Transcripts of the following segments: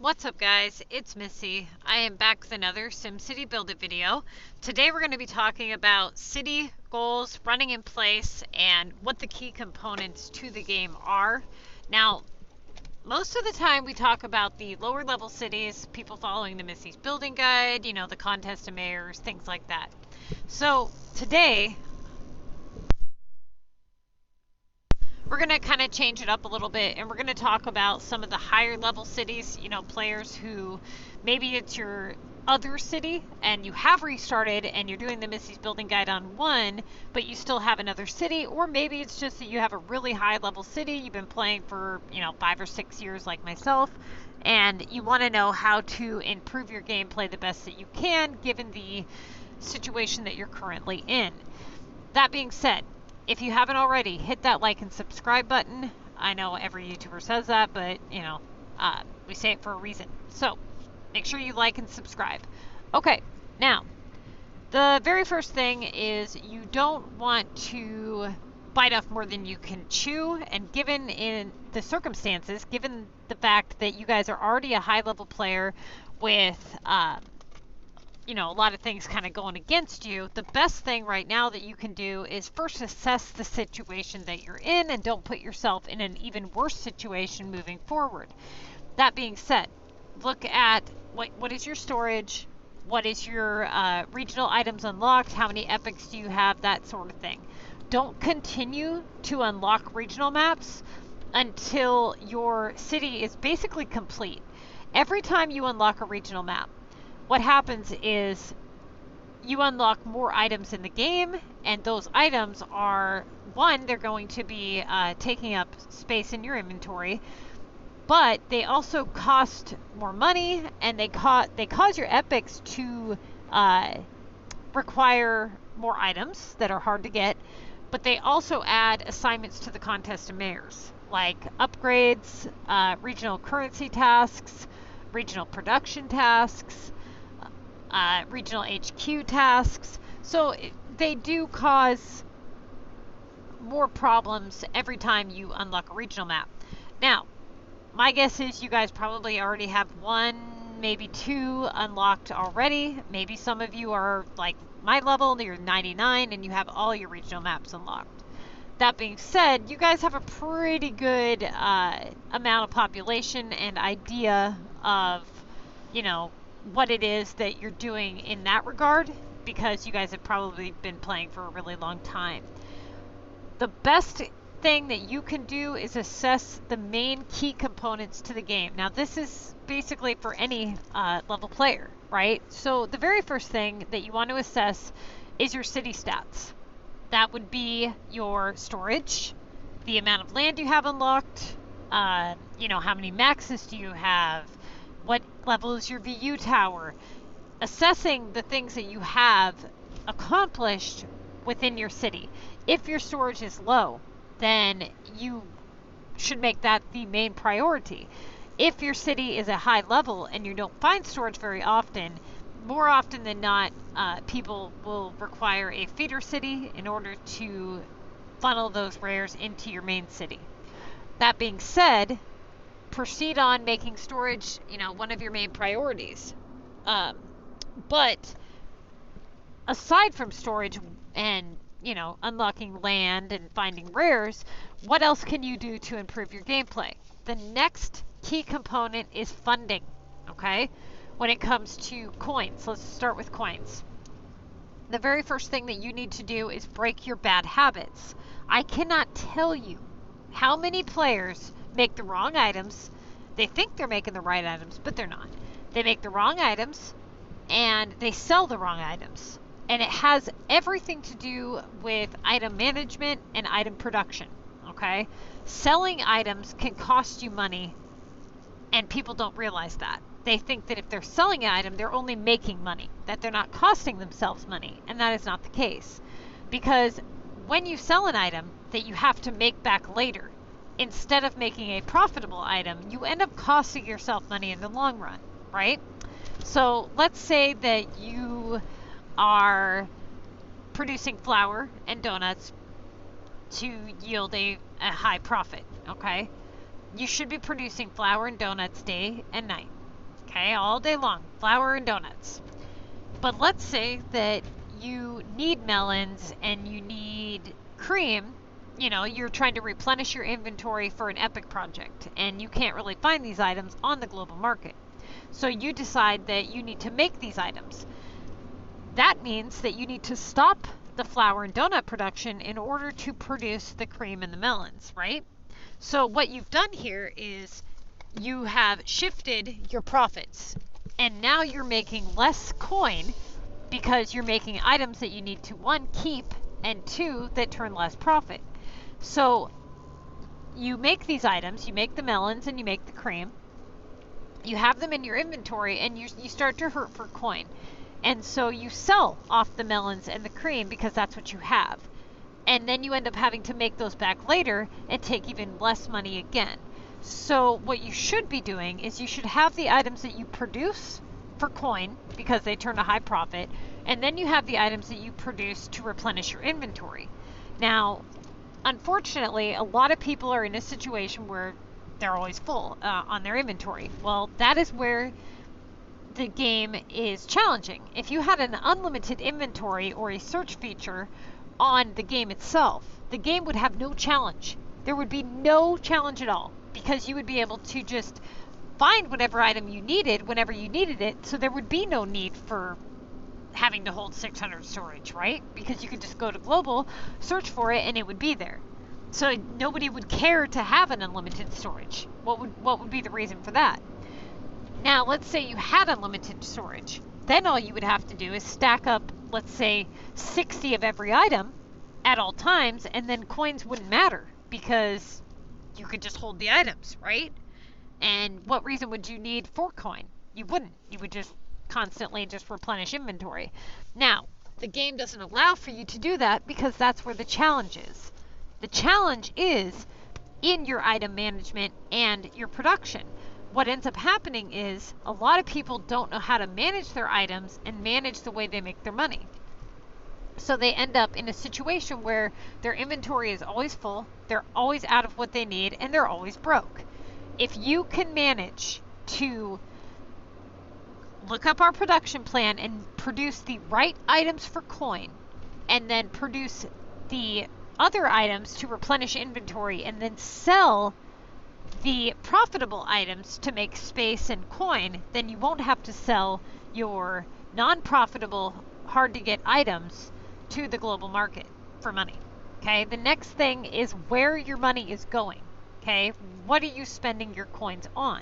What's up guys, it's Missy. I am back with another SimCity Build It video. Today we're going to be talking about city goals, running in place, and what the key components to the game are. Now, most of the time we talk about the lower level cities, people following the Missy's Building Guide, you know, the contest of mayors, things like that. So today, we're going to kind of change it up a little bit, and we're going to talk about some of the higher level cities, you know, players who maybe it's your other city and you have restarted and you're doing the Missy's Building Guide on one, but you still have another city, or maybe it's just that you have a really high level city, you've been playing for, you know, 5 or 6 years like myself, and you want to know how to improve your gameplay the best that you can given the situation that you're currently in. That being said, if you haven't already, hit that like and subscribe button. I know every YouTuber says that, but, you know, we say it for a reason. So, make sure you like and subscribe. Okay, now, the very first thing is you don't want to bite off more than you can chew, and given in the circumstances, given the fact that you guys are already a high-level player with, you know, a lot of things kind of going against you, the best thing right now that you can do is first assess the situation that you're in and don't put yourself in an even worse situation moving forward. That being said, look at what is your storage, what is your regional items unlocked, how many epics do you have, that sort of thing. Don't continue to unlock regional maps until your city is basically complete. Every time you unlock a regional map, what happens is you unlock more items in the game, and those items are, one, they're going to be taking up space in your inventory, but they also cost more money, and they cause your epics to require more items that are hard to get, but they also add assignments to the contest of mayors, like upgrades, regional currency tasks, regional production tasks, regional HQ tasks. So they do cause more problems every time you unlock a regional map. Now, my guess is you guys probably already have 1, maybe 2 unlocked already. Maybe some of you are like my level, you're 99 and you have all your regional maps unlocked. That being said, you guys have a pretty good amount of population and idea of, you know, what it is that you're doing in that regard, because you guys have probably been playing for a really long time. The best thing that you can do is assess the main key components to the game. Now, this is basically for any level player, right? So the very first thing that you want to assess is your city stats. That would be your storage, the amount of land you have unlocked, you know, how many maxes do you have, what level is your VU tower, assessing the things that you have accomplished within your city. If your storage is low, then you should make that the main priority. If your city is a high level and you don't find storage very often, more often than not, people will require a feeder city in order to funnel those rares into your main city. That being said, proceed on making storage, you know, one of your main priorities. But aside from storage and, you know, unlocking land and finding rares, what else can you do to improve your gameplay? The next key component is funding, okay? When it comes to coins, let's start with coins. The very first thing that you need to do is break your bad habits. I cannot tell you how many players make the wrong items. They think they're making the right items, but they're not. They make the wrong items and they sell the wrong items. And it has everything to do with item management and item production, okay? Selling items can cost you money, and people don't realize that. They think that if they're selling an item, they're only making money, that they're not costing themselves money, and that is not the case. Because when you sell an item that you have to make back later, instead of making a profitable item, you end up costing yourself money in the long run, right? So let's say that you are producing flour and donuts to yield a high profit, okay? You should be producing flour and donuts day and night. Okay, all day long, flour and donuts. But let's say that you need melons and you need cream. You know, you're trying to replenish your inventory for an epic project and you can't really find these items on the global market. So you decide that you need to make these items. That means that you need to stop the flour and donut production in order to produce the cream and the melons, right? So what you've done here is you have shifted your profits, and now you're making less coin because you're making items that you need to, one, keep, and two, that turn less profit. So you make these items, you make the melons and you make the cream, you have them in your inventory, and you start to hurt for coin. And so you sell off the melons and the cream because that's what you have. And then you end up having to make those back later and take even less money again. So what you should be doing is you should have the items that you produce for coin because they turn a high profit, and then you have the items that you produce to replenish your inventory. Now, unfortunately, a lot of people are in a situation where they're always full on their inventory. Well, that is where the game is challenging. If you had an unlimited inventory or a search feature on the game itself, the game would have no challenge. There would be no challenge at all because you would be able to just find whatever item you needed whenever you needed it, so there would be no need for having to hold 600 storage, right? Because you could just go to global, search for it, and it would be there. So nobody would care to have an unlimited storage. What would be the reason for that? Now, let's say you had unlimited storage. Then all you would have to do is stack up, let's say, 60 of every item at all times, and then coins wouldn't matter because you could just hold the items, right? And what reason would you need for coin? You wouldn't. You would just constantly just replenish inventory. Now, the game doesn't allow for you to do that because that's where the challenge is. The challenge is in your item management and your production. What ends up happening is a lot of people don't know how to manage their items and manage the way they make their money. So they end up in a situation where their inventory is always full, they're always out of what they need, and they're always broke. If you can manage to look up our production plan and produce the right items for coin, and then produce the other items to replenish inventory, and then sell the profitable items to make space and coin, then you won't have to sell your non-profitable, hard-to-get items to the global market for money. Okay, the next thing is where your money is going. Okay, what are you spending your coins on?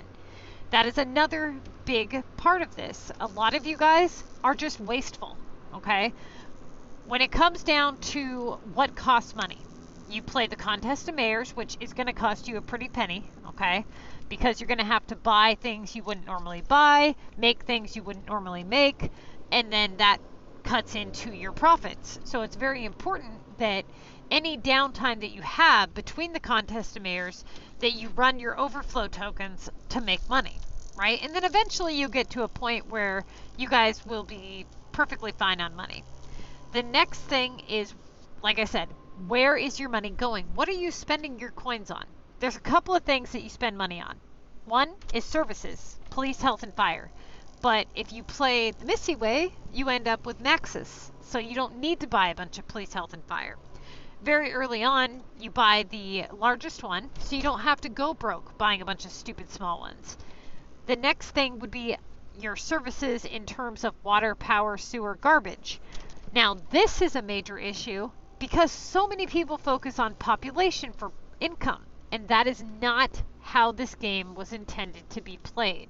That is another big part of this. A lot of you guys are just wasteful. Okay, when it comes down to what costs money, you play the Contest of Mayors, which is going to cost you a pretty penny, okay? Because you're going to have to buy things you wouldn't normally buy, make things you wouldn't normally make, and then that cuts into your profits. So it's very important that any downtime that you have between the Contest of Mayors, that you run your overflow tokens to make money, right? And then eventually you get to a point where you guys will be perfectly fine on money. The next thing is, like I said, where is your money going? What are you spending your coins on? There's a couple of things that you spend money on. One is services, police, health, and fire. But if you play the Missy way, you end up with maxes. So you don't need to buy a bunch of police, health, and fire. Very early on, you buy the largest one, so you don't have to go broke buying a bunch of stupid small ones. The next thing would be your services in terms of water, power, sewer, garbage. Now, this is a major issue because so many people focus on population for income, and that is not how this game was intended to be played.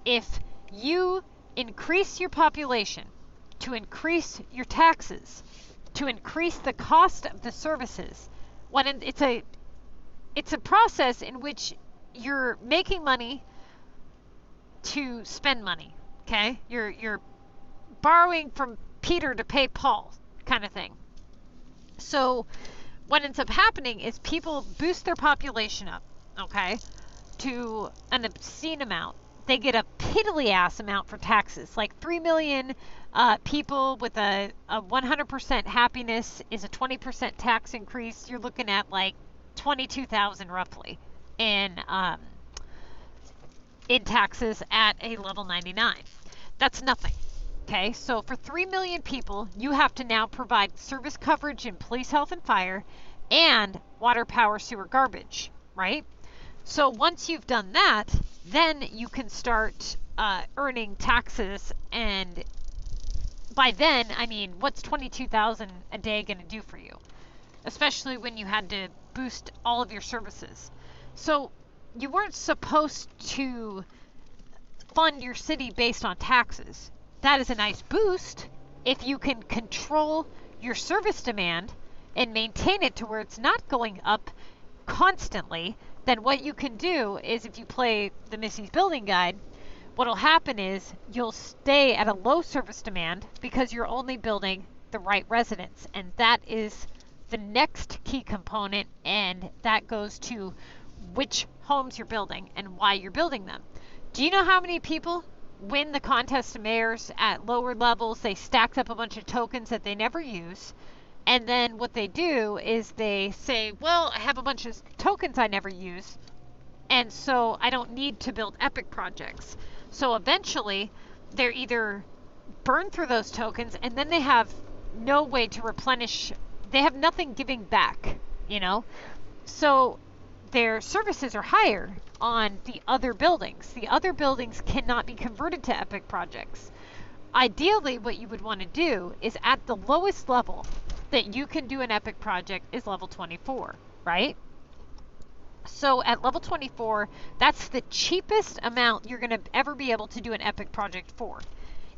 If you increase your population to increase your taxes, to increase the cost of the services, it's a process in which you're making money to spend money, okay? You're borrowing from Peter to pay Paul kind of thing. So what ends up happening is people boost their population up, okay, to an obscene amount. They get a piddly ass amount for taxes. Like 3 million people with a 100% happiness is a 20% tax increase. You're looking at like 22,000 roughly in taxes at a level 99. That's nothing. Okay, so for 3 million people, you have to now provide service coverage in police, health, and fire, and water, power, sewer, garbage, right? So once you've done that, then you can start earning taxes, and by then, I mean, what's 22,000 a day going to do for you? Especially when you had to boost all of your services. So you weren't supposed to fund your city based on taxes. That is a nice boost if you can control your service demand and maintain it to where it's not going up constantly. Then what you can do is, if you play the Missy's Building Guide, what'll happen is you'll stay at a low service demand because you're only building the right residents, and that is the next key component, and that goes to which homes you're building and why you're building them. Do you know how many people win the contest of mayors at lower levels? They stacked up a bunch of tokens that they never use, and then what they do is they say, well, I have a bunch of tokens I never use, and so I don't need to build epic projects. So eventually they're either burn through those tokens, and then they have no way to replenish. They have nothing giving back, you know? So their services are higher on the other buildings. The other buildings cannot be converted to epic projects. Ideally, what you would want to do is, at the lowest level that you can do an epic project is level 24, right? So at level 24, that's the cheapest amount you're going to ever be able to do an epic project for.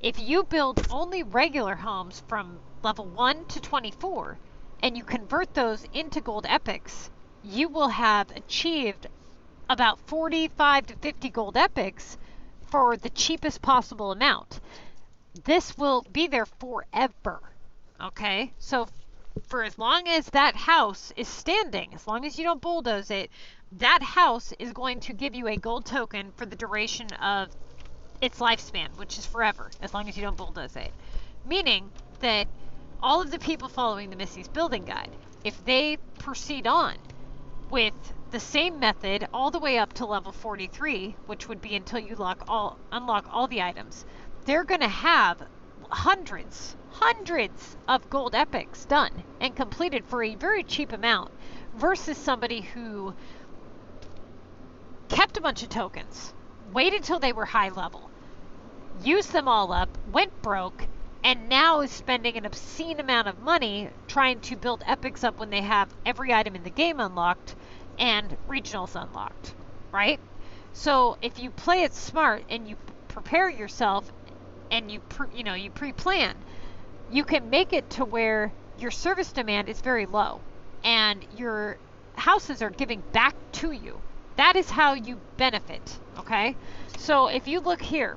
If you build only regular homes from level 1 to 24, and you convert those into gold epics, you will have achieved about 45 to 50 gold epics for the cheapest possible amount. This will be there forever, okay? So for as long as that house is standing, as long as you don't bulldoze it, that house is going to give you a gold token for the duration of its lifespan, which is forever, as long as you don't bulldoze it. Meaning that all of the people following the Missy's Building Guide, if they proceed on with the same method all the way up to level 43, which would be until you unlock all the items, they're going to have hundreds of gold epics done and completed for a very cheap amount, versus somebody who kept a bunch of tokens, waited till they were high level, used them all up, went broke, and now is spending an obscene amount of money trying to build epics up when they have every item in the game unlocked and regionals unlocked, right? So if you play it smart and you prepare yourself and you pre-plan, you can make it to where your service demand is very low and your houses are giving back to you. That is how you benefit, okay? So if you look here,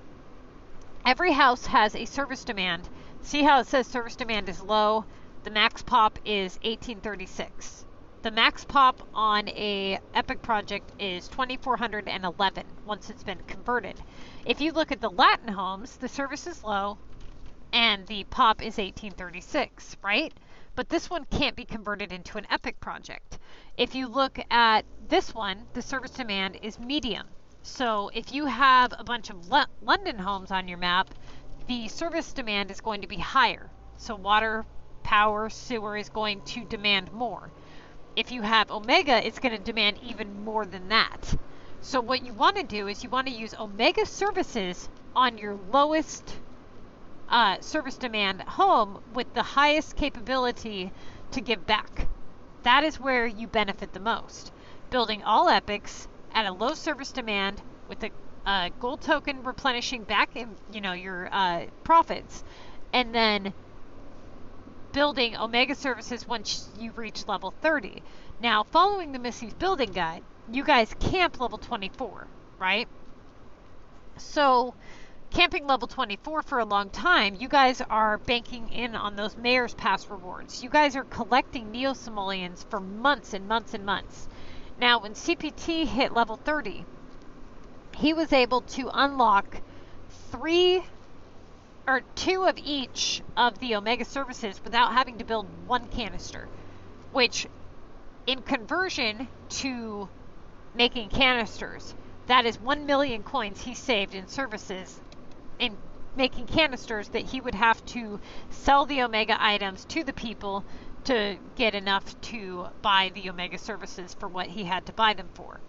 every house has a service demand. See how it says service demand is low? The max pop is 1836. The max pop on a epic project is 2411 once it's been converted. If you look at the Latin homes, the service is low and the pop is 1836, right? But this one can't be converted into an epic project. If you look at this one, the service demand is medium. So if you have a bunch of London homes on your map, the service demand is going to be higher. So water, power, sewer is going to demand more. If you have Omega, it's going to demand even more than that. So what you want to do is you want to use Omega services on your lowest service demand home with the highest capability to give back. That is where you benefit the most. Building all epics at a low service demand with a gold token replenishing back in, your profits, and then building Omega services once you reach level 30. Now, following the Missy's Building Guide, you guys camp level 24, right? So, camping level 24 for a long time, you guys are banking in on those Mayor's Pass rewards. You guys are collecting Neo-Simoleons for months and months and months. Now, when CPT hit level 30, he was able to unlock 2 of each of the Omega services without having to build one canister, which in conversion to making canisters That is 1 million coins he saved in services in making canisters that he would have to sell the Omega items to the people to get enough to buy the Omega services for what he had to buy them for.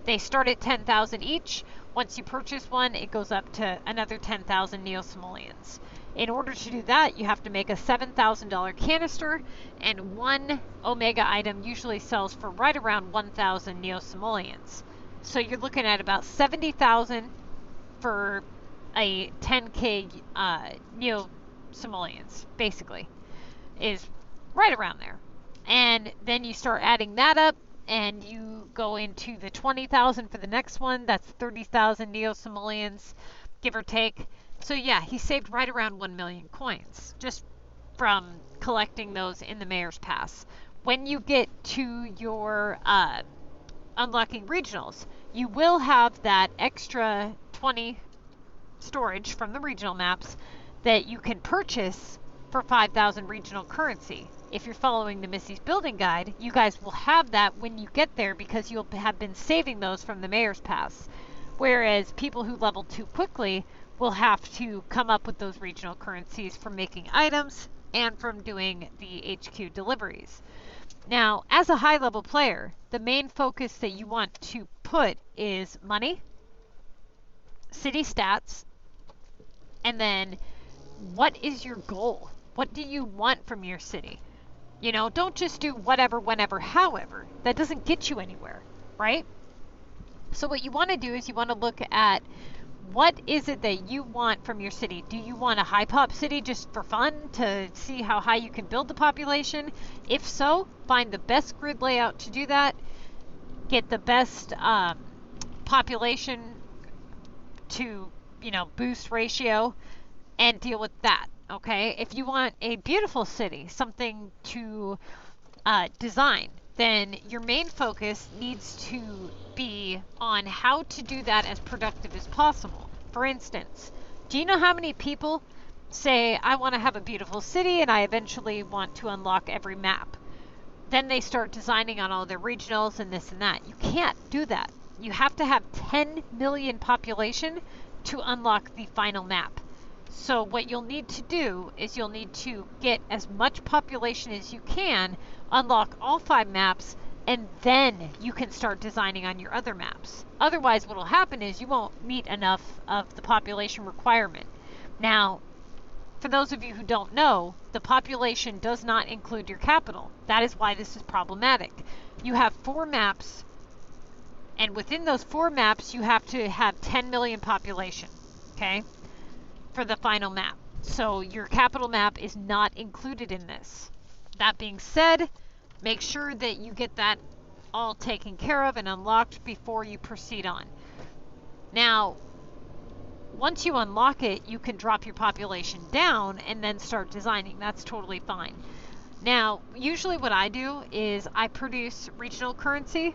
They start at 10,000 each. Once you purchase one, it goes up to another 10,000 Neo-Simoleons. In order to do that, you have to make a $7,000 canister, and one Omega item usually sells for right around 1,000 Neo-Simoleons. So you're looking at about 70,000 for a 10k Neo-Simoleons, basically, is right around there. And then you start adding that up, and you go into the 20,000 for the next one. That's 30,000 Neo-Simoleons, give or take. So yeah, he saved right around 1 million coins just from collecting those in the Mayor's Pass. When you get to your unlocking regionals, you will have that extra 20 storage from the regional maps that you can purchase for 5,000 regional currency. If you're following the Missy's Building Guide, you guys will have that when you get there because you'll have been saving those from the Mayor's Pass. Whereas people who level too quickly will have to come up with those regional currencies from making items and from doing the HQ deliveries. Now, as a high-level player, the main focus that you want to put is money, city stats, and then what is your goal? What do you want from your city? You know, don't just do whatever, whenever, however. That doesn't get you anywhere, right? So what you want to do is you want to look at what is it that you want from your city? Do you want a high pop city just for fun to see how high you can build the population? If so, find the best grid layout to do that. Get the best population to, you know, boost ratio and deal with that, okay? If you want a beautiful city, something to design, then your main focus needs to be on how to do that as productive as possible. For instance, do you know how many people say, I want to have a beautiful city and I eventually want to unlock every map? Then they start designing on all their regionals and this and that. You can't do that. You have to have 10 million population to unlock the final map. So what you'll need to do is you'll need to get as much population as you can, unlock all 5 maps, and then you can start designing on your other maps. Otherwise, what will happen is you won't meet enough of the population requirement. Now, for those of you who don't know, the population does not include your capital. That is why this is problematic. You have 4 maps, and within those 4 maps, you have to have 10 million population, okay, for the final map. So your capital map is not included in this. That being said, make sure that you get that all taken care of and unlocked before you proceed on. Now, once you unlock it, you can drop your population down and then start designing. That's totally fine. Now, usually what I do is I produce regional currency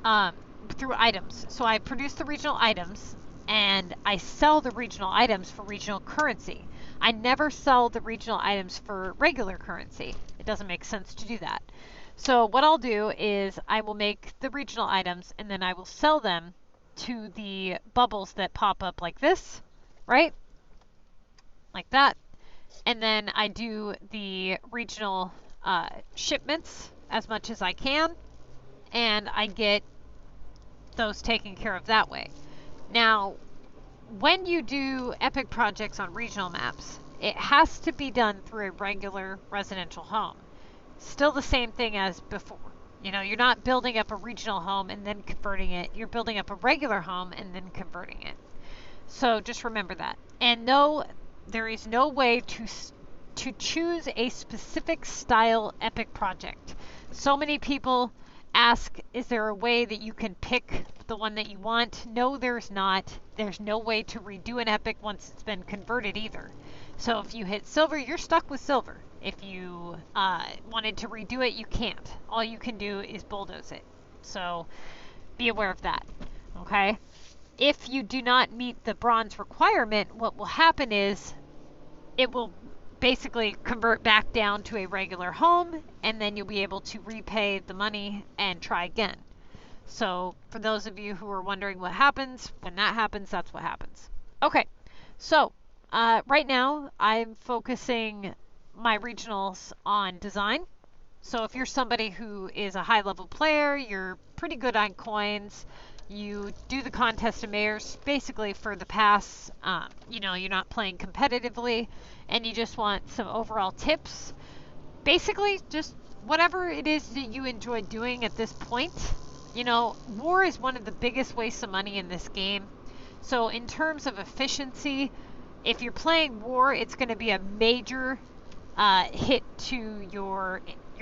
through items. So I produce the regional items and I sell the regional items for regional currency. I never sell the regional items for regular currency. It doesn't make sense to do that. So what I'll do is I will make the regional items and then I will sell them to the bubbles that pop up like this, right? Like that. And then I do the regional shipments as much as I can, and I get those taken care of that way. Now, when you do epic projects on regional maps, it has to be done through a regular residential home. Still the same thing as before. You know, you're not building up a regional home and then converting it. You're building up a regular home and then converting it. So just remember that. And no, there is no way to choose a specific style epic project. So many people ask, is there a way that you can pick the one that you want? No, there's not. There's no way to redo an epic once it's been converted either. So if you hit silver, you're stuck with silver. If you wanted to redo it, you can't. All you can do is bulldoze it. So be aware of that, okay? If you do not meet the bronze requirement, what will happen is it will basically convert back down to a regular home, and then you'll be able to repay the money and try again. So for those of you who are wondering what happens, when that happens, that's what happens. Okay, so right now I'm focusing my regionals on design. So if you're somebody who is a high level player, you're pretty good on coins, you do the contest of mayors basically for the pass, you're not playing competitively, and you just want some overall tips. Basically, just whatever it is that you enjoy doing at this point. War is one of the biggest wastes of money in this game. So in terms of efficiency, if you're playing war, it's going to be a major hit to your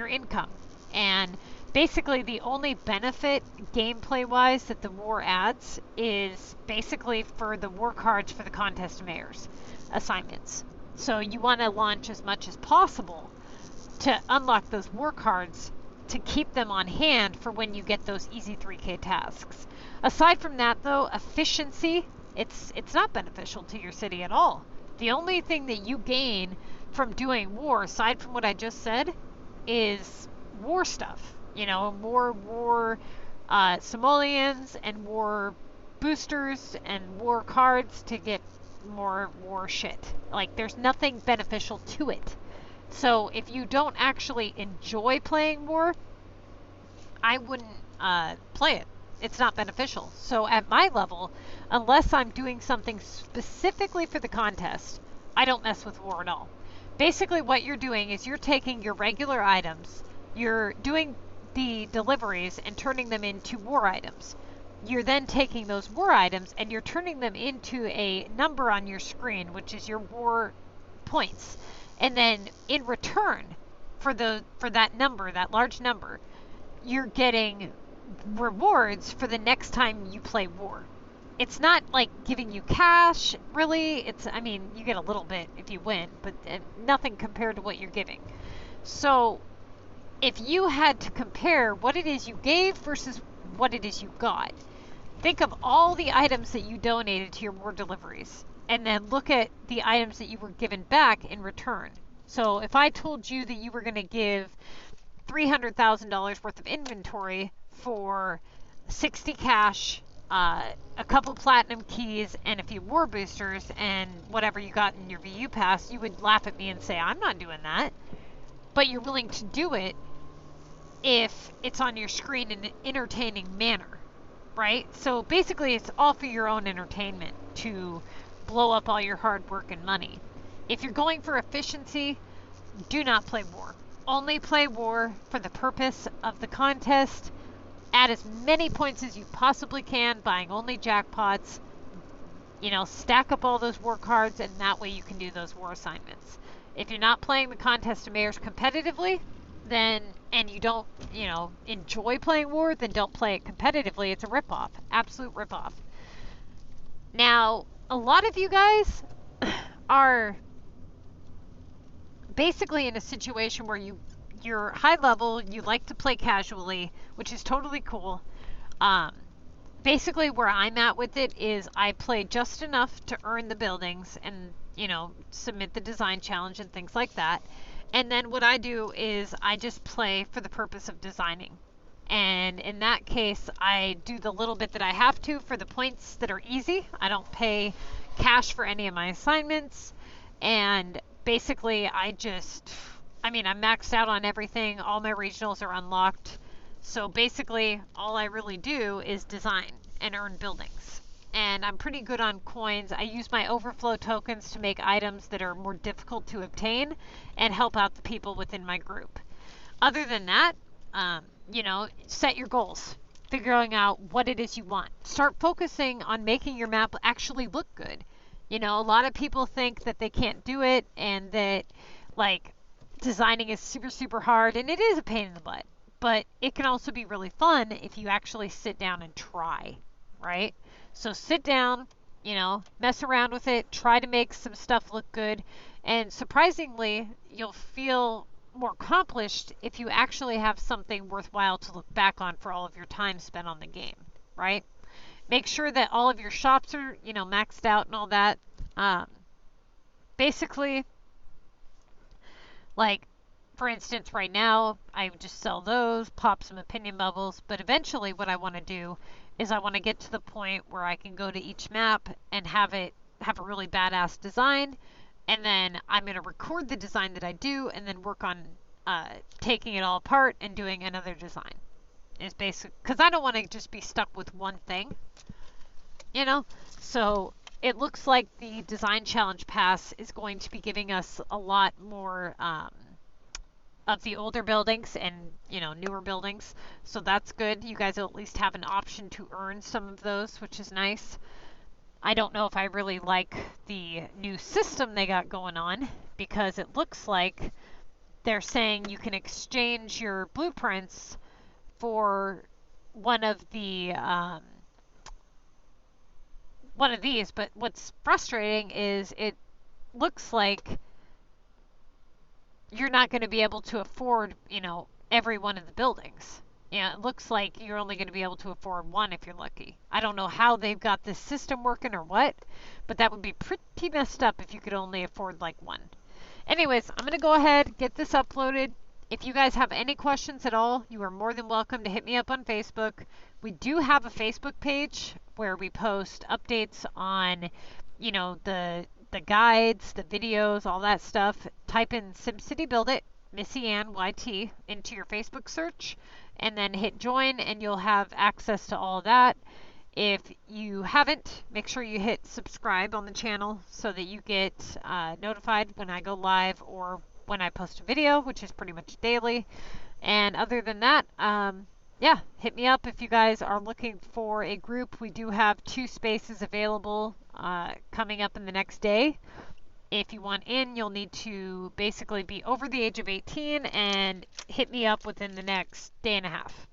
income. And basically the only benefit gameplay wise that the war adds is basically for the war cards for the contest of mayors assignments. So you want to launch as much as possible to unlock those war cards to keep them on hand for when you get those easy 3K tasks. Aside from that though, efficiency, it's not beneficial to your city at all. The only thing that you gain from doing war, aside from what I just said, is war stuff. More war simoleons and war boosters and war cards to get more war shit. Like, there's nothing beneficial to it. So if you don't actually enjoy playing war, I wouldn't play it. It's not beneficial. So at my level, unless I'm doing something specifically for the contest, I don't mess with war at all. Basically what you're doing is you're taking your regular items, you're doing the deliveries and turning them into war items. You're then taking those war items and you're turning them into a number on your screen, which is your war points. And then in return for that number, that large number, you're getting rewards for the next time you play war. It's not like giving you cash, really. You get a little bit if you win, but nothing compared to what you're giving. So if you had to compare what it is you gave versus what it is you got, think of all the items that you donated to your war deliveries, and then look at the items that you were given back in return. So if I told you that you were going to give $300,000 worth of inventory for 60 cash, a couple platinum keys, and a few war boosters, and whatever you got in your VU pass, you would laugh at me and say, I'm not doing that. But you're willing to do it if it's on your screen in an entertaining manner, right? So basically it's all for your own entertainment to blow up all your hard work and money. If you're going for efficiency, do not play war. Only play war for the purpose of the contest. Add as many points as you possibly can, buying only jackpots. Stack up all those war cards, and that way you can do those war assignments. If you're not playing the contest of mayors competitively, and you don't, enjoy playing war, then don't play it competitively. It's a ripoff, absolute ripoff. Now, a lot of you guys are basically in a situation where you're high level, you like to play casually, which is totally cool. Basically where I'm at with it is I play just enough to earn the buildings and, submit the design challenge and things like that. And then what I do is I just play for the purpose of designing. And in that case, I do the little bit that I have to for the points that are easy. I don't pay cash for any of my assignments. And basically I'm maxed out on everything. All my regionals are unlocked. So basically all I really do is design and earn buildings. And I'm pretty good on coins. I use my overflow tokens to make items that are more difficult to obtain and help out the people within my group. Other than that, set your goals. Figuring out what it is you want. Start focusing on making your map actually look good. A lot of people think that they can't do it and that, designing is super, super hard, and it is a pain in the butt. But it can also be really fun if you actually sit down and try, right? So sit down, mess around with it, try to make some stuff look good, and surprisingly, you'll feel more accomplished if you actually have something worthwhile to look back on for all of your time spent on the game, right? Make sure that all of your shops are, maxed out and all that. Basically, for for instance, right now, I just sell those, pop some opinion bubbles, but eventually what I want to do is I want to get to the point where I can go to each map and have a really badass design, and then I'm going to record the design that I do and then work on taking it all apart and doing another design. It's basic, because I don't want to just be stuck with one thing, you know? So it looks like the Design Challenge Pass is going to be giving us a lot more of the older buildings and, you know, newer buildings. So that's good. You guys will at least have an option to earn some of those, which is nice. I don't know if I really like the new system they got going on, because it looks like they're saying you can exchange your blueprints for one of these. But what's frustrating is it looks like you're not going to be able to afford, you know, every one of the buildings. Yeah, it looks like you're only going to be able to afford one if you're lucky. I don't know how they've got this system working or what, but that would be pretty messed up if you could only afford like one. Anyways, I'm going to go ahead, get this uploaded. If you guys have any questions at all, you are more than welcome to hit me up on Facebook. We do have a Facebook page where we post updates on, you know, the guides, the videos, all that stuff. Type in SimCity Build It, MissyAnne into your Facebook search, and then hit join, and you'll have access to all of that. If you haven't, make sure you hit subscribe on the channel so that you get notified when I go live or when I post a video, which is pretty much daily. And other than that, yeah, hit me up if you guys are looking for a group. We do have 2 spaces available coming up in the next day. If you want in, you'll need to basically be over the age of 18 and hit me up within the next day and a half.